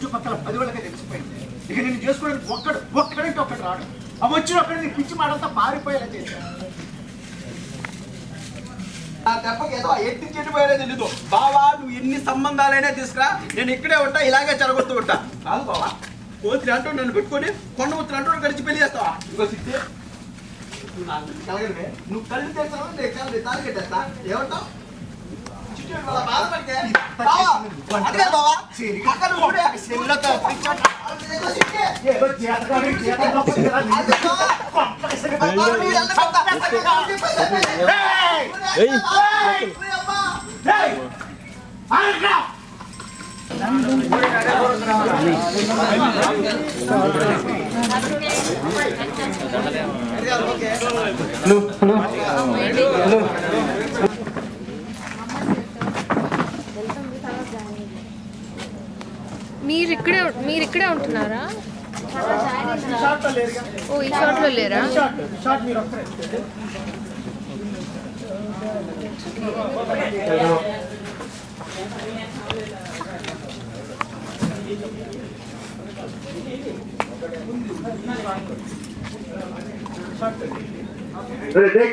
చుట్టుపక్కల 10 వాళ్ళకే తెలిసిపోయింది. ఇక నేను చేసుకోవడానికి ఒక్కడంటే ఒక్కడు రాడు. అవి వచ్చిన ఒక్కడి నీ పిచ్చి మాటంతా పారిపోయేలా చేశాను. దెబ్బకి ఏదో ఎత్తి చెడిపోయాడే తెలీదు. బావా నువ్వు ఎన్ని సంబంధాలైనా తీసుకురా, నేను ఇక్కడే ఉంటా, ఇలాగే చెడగొడుతూ ఉంటా. కాదు బావా, కోతులు అంటూ నన్ను పెట్టుకొని కొండముత్తులు అంటూ కలిసి పెళ్లి చేస్తావా? ఇగో సిద్ధి నువ్వు కళ్ళు తెస్తావా, నేను కళ్ళు తాళి కట్టేస్తా. ఏమంటావు? మీరు ఇక్కడే ఉంటున్నారా? ఓ ఈ షాట్లో లేరా? Ready?